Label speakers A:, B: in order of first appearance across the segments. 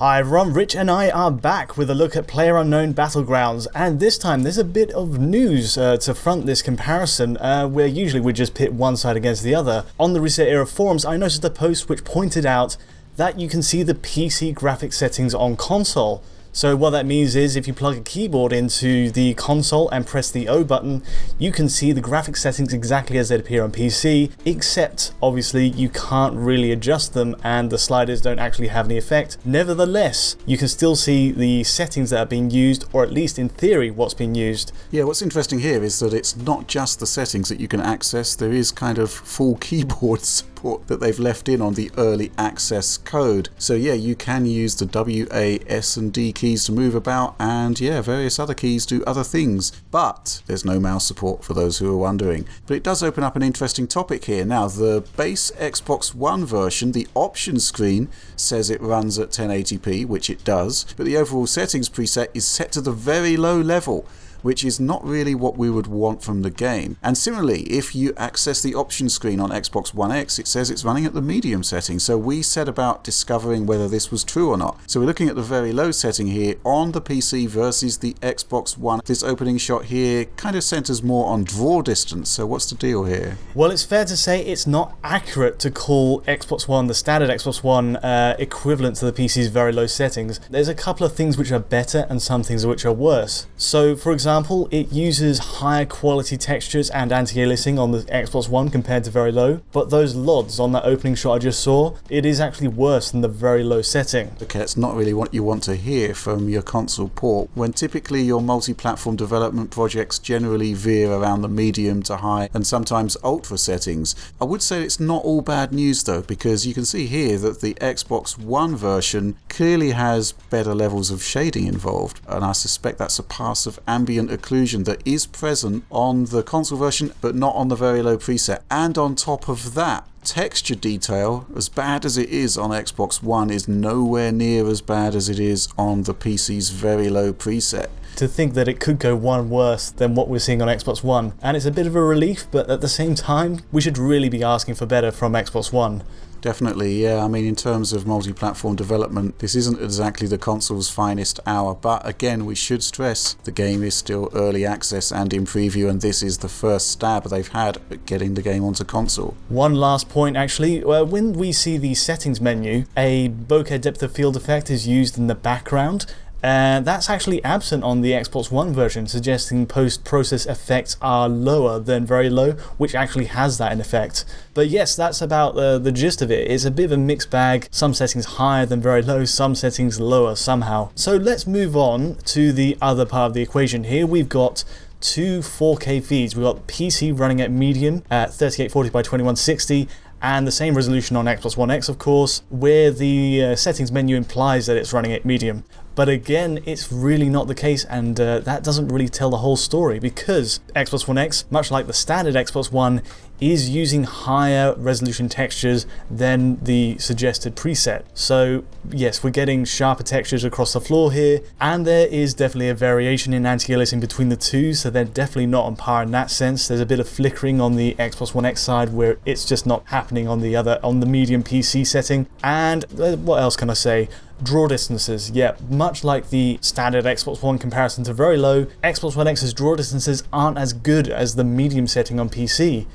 A: Hi everyone, Rich and I are back with a look at PlayerUnknown Battlegrounds, and this time there's a bit of news to front this comparison, where usually we just pit one side against the other. On the Reset Era forums, I noticed a post which pointed out that you can see the PC graphics settings on console. So what that means is if you plug a keyboard into the console and press the O button, you can see the graphics settings exactly as they appear on PC, except obviously you can't really adjust them and the sliders don't actually have any effect. Nevertheless, you can still see the settings that are being used, or at least in theory what's being used.
B: Yeah, what's interesting here is that it's not just the settings that you can access, there is kind of full keyboard support that they've left in on the early access code. So yeah, you can use the W, A, S and D keys to move about, and yeah, various other keys do other things, but there's no mouse support for those who are wondering. But it does open up an interesting topic here. Now, the base Xbox One version, the options screen says it runs at 1080p, which it does, but the overall settings preset is set to the very low level, which is not really what we would want from the game. And similarly, if you access the options screen on Xbox One X, it says it's running at the medium setting. So we set about discovering whether this was true or not. So we're looking at the very low setting here on the PC versus the Xbox One. This opening shot here kind of centers more on draw distance. So what's the deal here?
A: Well, it's fair to say it's not accurate to call Xbox One, the standard Xbox One, equivalent to the PC's very low settings. There's a couple of things which are better and some things which are worse. So for example, it uses higher quality textures and anti-aliasing on the Xbox One compared to very low, but those LODs on that opening shot I just saw, it is actually worse than the very low setting.
B: Okay, that's not really what you want to hear from your console port, when typically your multi-platform development projects generally veer around the medium to high and sometimes ultra settings. I would say it's not all bad news though, because you can see here that the Xbox One version clearly has better levels of shading involved, and I suspect that's a pass of ambient occlusion that is present on the console version but not on the very low preset. And on top of that, texture detail, as bad as it is on Xbox One, is nowhere near as bad as it is on the PC's very low preset.
A: To think that it could go one worse than what we're seeing on Xbox One, and it's a bit of a relief, but at the same time we should really be asking for better from Xbox One.
B: Definitely, yeah. I mean, in terms of multi-platform development, this isn't exactly the console's finest hour, but again, we should stress the game is still early access and in preview, and this is the first stab they've had at getting the game onto console.
A: One last point actually, when we see the settings menu, a bokeh depth of field effect is used in the background. That's actually absent on the Xbox One version, suggesting post-process effects are lower than very low, which actually has that in effect. But yes, that's about the gist of it. It's a bit of a mixed bag, some settings higher than very low, some settings lower somehow. So let's move on to the other part of the equation here. We've got two 4K feeds. We've got PC running at medium at 3840 by 2160, and the same resolution on Xbox One X, of course, where the settings menu implies that it's running at medium. But again, it's really not the case, and that doesn't really tell the whole story, because Xbox One X, much like the standard Xbox One, is using higher resolution textures than the suggested preset. So yes, we're getting sharper textures across the floor here, and there is definitely a variation in anti-aliasing between the two, so they're definitely not on par in that sense. There's a bit of flickering on the Xbox One X side where it's just not happening on the medium PC setting. And what else can I say? Draw distances, yeah, much like the standard Xbox One comparison to very low, Xbox One X's draw distances aren't as good as the medium setting on PC.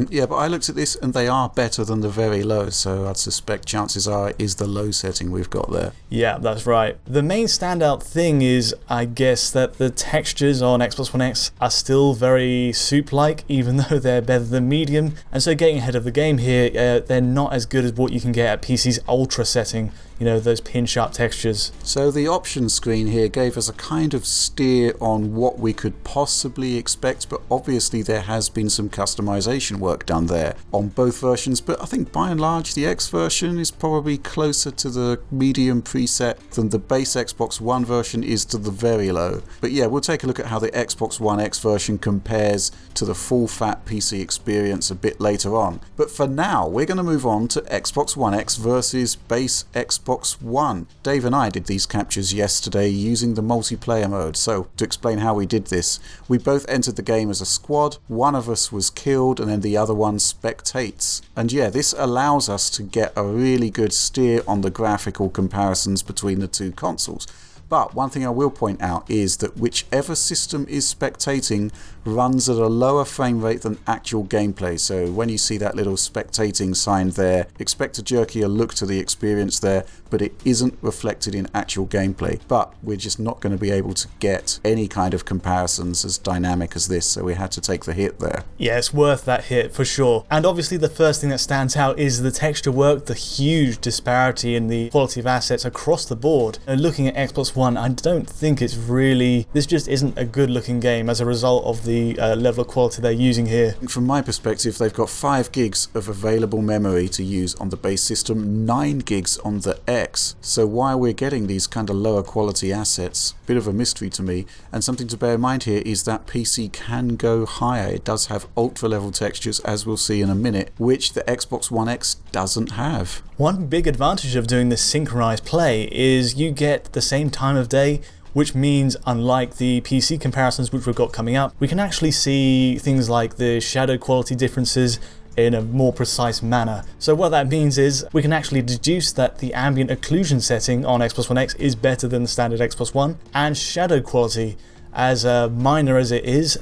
B: Yeah, but I looked at this and they are better than the very low, so I'd suspect chances are it is the low setting we've got there.
A: Yeah, that's right. The main standout thing is, I guess, that the textures on Xbox One X are still very soup-like, even though they're better than medium, and so getting ahead of the game here, they're not as good as what you can get at PC's ultra setting. You know, those pin-sharp textures.
B: So the options screen here gave us a kind of steer on what we could possibly expect, but obviously there has been some customization work done there on both versions, but I think by and large the X version is probably closer to the medium preset than the base Xbox One version is to the very low. But yeah, we'll take a look at how the Xbox One X version compares to the full-fat PC experience a bit later on. But for now, we're going to move on to Xbox One X versus base Xbox One. Dave and I did these captures yesterday using the multiplayer mode. So to explain how we did this, we both entered the game as a squad, one of us was killed and then and the other one spectates. And yeah, this allows us to get a really good steer on the graphical comparisons between the two consoles. But one thing I will point out is that whichever system is spectating runs at a lower frame rate than actual gameplay. So when you see that little spectating sign there, expect a jerkier look to the experience there, but it isn't reflected in actual gameplay. But we're just not going to be able to get any kind of comparisons as dynamic as this, so we had to take the hit there.
A: Yeah, it's worth that hit for sure. And obviously the first thing that stands out is the texture work, the huge disparity in the quality of assets across the board. Looking at Xbox One, I don't think it's really... this just isn't a good looking game as a result of the level of quality they're using here.
B: From my perspective, they've got 5 gigs of available memory to use on the base system, 9 gigs on the X. So why we're getting these kind of lower quality assets, bit of a mystery to me. And something to bear in mind here is that PC can go higher. It does have ultra level textures, as we'll see in a minute, which the Xbox One X doesn't have.
A: One big advantage of doing this synchronized play is you get the same time of day, which means unlike the PC comparisons which we've got coming up, we can actually see things like the shadow quality differences in a more precise manner. So what that means is we can actually deduce that the ambient occlusion setting on Xbox One X is better than the standard Xbox One, and shadow quality, as minor as it is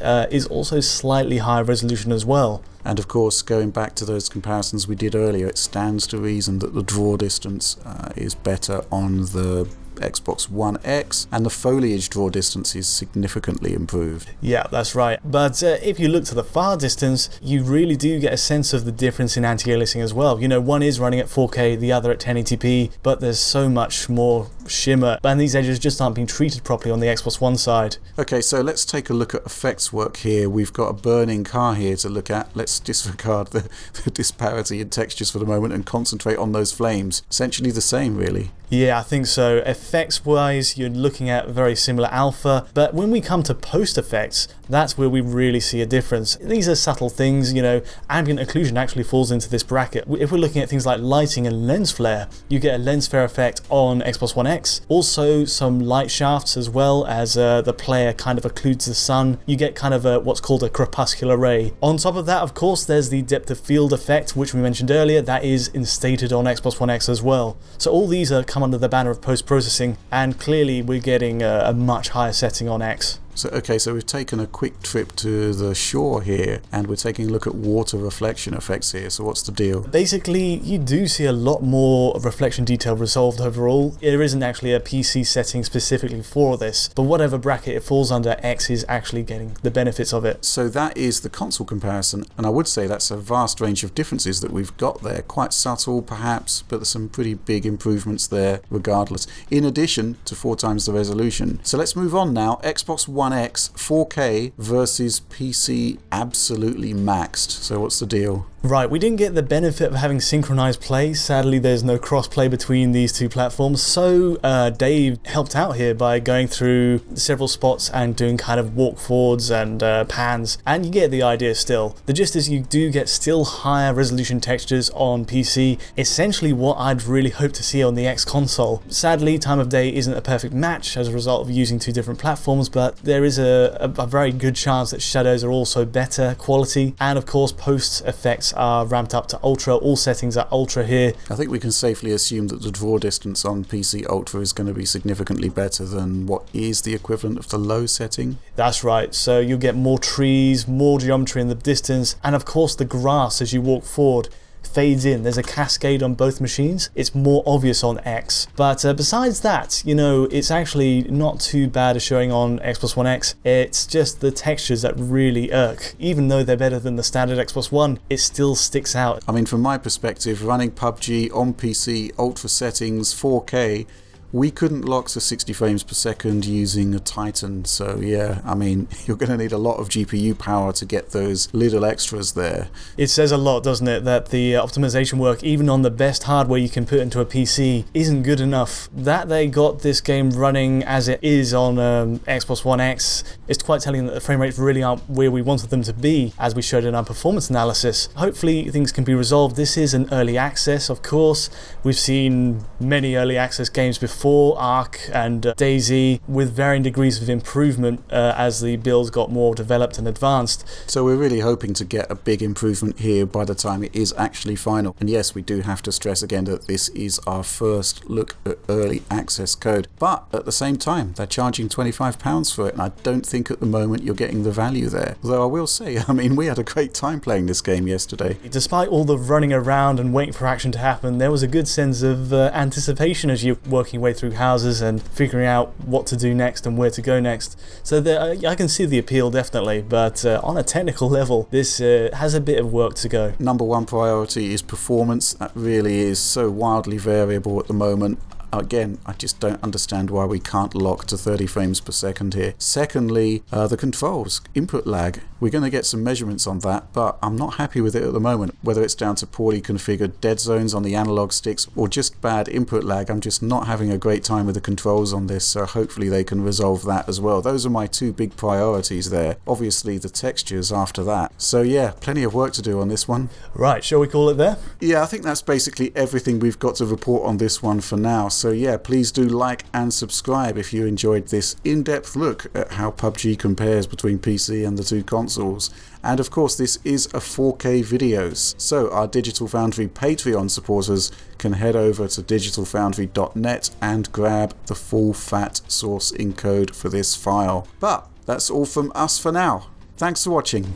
A: also slightly higher resolution as well.
B: And of course, going back to those comparisons we did earlier, it stands to reason that the draw distance is better on the Xbox One X, and the foliage draw distance is significantly improved.
A: Yeah, that's right. But if you look to the far distance, you really do get a sense of the difference in anti-aliasing as well. You know, one is running at 4K, the other at 1080p, but there's so much more shimmer, and these edges just aren't being treated properly on the Xbox One side.
B: Okay, so let's take a look at effects work here. We've got a burning car here to look at. Let's disregard the disparity in textures for the moment and concentrate on those flames. Essentially the same, really.
A: Yeah, I think so. Effects wise, you're looking at very similar alpha, but when we come to post effects, that's where we really see a difference. These are subtle things, you know, ambient occlusion actually falls into this bracket. If we're looking at things like lighting and lens flare, you get a lens flare effect on Xbox One X. Also some light shafts as well, as the player kind of occludes the sun. You get kind of what's called a crepuscular ray. On top of that, of course, there's the depth of field effect, which we mentioned earlier. That is instated on Xbox One X as well. So all these come under the banner of post-processing, and clearly we're getting a much higher setting on X.
B: So we've taken a quick trip to the shore here, and we're taking a look at water reflection effects here. So what's the deal?
A: Basically, you do see a lot more reflection detail resolved overall. There isn't actually a PC setting specifically for this, but whatever bracket it falls under, X is actually getting the benefits of it.
B: So that is the console comparison, and I would say that's a vast range of differences that we've got there. Quite subtle perhaps, but there's some pretty big improvements there regardless, in addition to 4 times the resolution. So let's move on now. Xbox One X 4K versus PC absolutely maxed. So what's the deal?
A: Right, we didn't get the benefit of having synchronized play. Sadly, there's no cross-play between these two platforms. So Dave helped out here by going through several spots and doing kind of walk forwards and pans, and you get the idea still. The gist is you do get still higher resolution textures on PC, essentially what I'd really hoped to see on the X console. Sadly, time of day isn't a perfect match as a result of using 2 different platforms, but there is a very good chance that shadows are also better quality, and of course post effects are ramped up to ultra. All settings are ultra here.
B: I think we can safely assume that the draw distance on PC Ultra is going to be significantly better than what is the equivalent of the low setting.
A: That's right, so you'll get more trees, more geometry in the distance, and of course the grass as you walk forward fades in. There's a cascade on both machines. It's more obvious on X. But besides that, you know, it's actually not too bad a showing on Xbox One X. It's just the textures that really irk. Even though they're better than the standard Xbox One, it still sticks out.
B: I mean, from my perspective, running PUBG on PC, ultra settings, 4K, we couldn't lock to 60 frames per second using a Titan, so yeah, I mean, you're going to need a lot of GPU power to get those little extras there.
A: It says a lot, doesn't it, that the optimization work, even on the best hardware you can put into a PC, isn't good enough. That they got this game running as it is on Xbox One X is quite telling that the frame rates really aren't where we wanted them to be, as we showed in our performance analysis. Hopefully things can be resolved. This is an early access, of course. We've seen many early access games before, for Ark and DayZ with varying degrees of improvement as the builds got more developed and advanced.
B: So we're really hoping to get a big improvement here by the time it is actually final. And yes, we do have to stress again that this is our first look at early access code. But at the same time, they're charging £25 for it, and I don't think at the moment you're getting the value there. Although I will say, I mean, we had a great time playing this game yesterday.
A: Despite all the running around and waiting for action to happen, there was a good sense of anticipation as you're working your way through houses and figuring out what to do next and where to go next. So I can see the appeal definitely, but on a technical level, this has a bit of work to go.
B: Number one priority is performance. That really is so wildly variable at the moment. Again, I just don't understand why we can't lock to 30 frames per second here. Secondly, the controls, input lag. We're going to get some measurements on that, but I'm not happy with it at the moment. Whether it's down to poorly configured dead zones on the analog sticks or just bad input lag, I'm just not having a great time with the controls on this, so hopefully they can resolve that as well. Those are my two big priorities there. Obviously the textures after that. So yeah, plenty of work to do on this one.
A: Right, shall we call it there?
B: Yeah, I think that's basically everything we've got to report on this one for now. So yeah, please do like and subscribe if you enjoyed this in-depth look at how PUBG compares between PC and the two consoles. And of course, this is a 4K videos, so our Digital Foundry Patreon supporters can head over to digitalfoundry.net and grab the full fat source encode for this file. But that's all from us for now. Thanks for watching.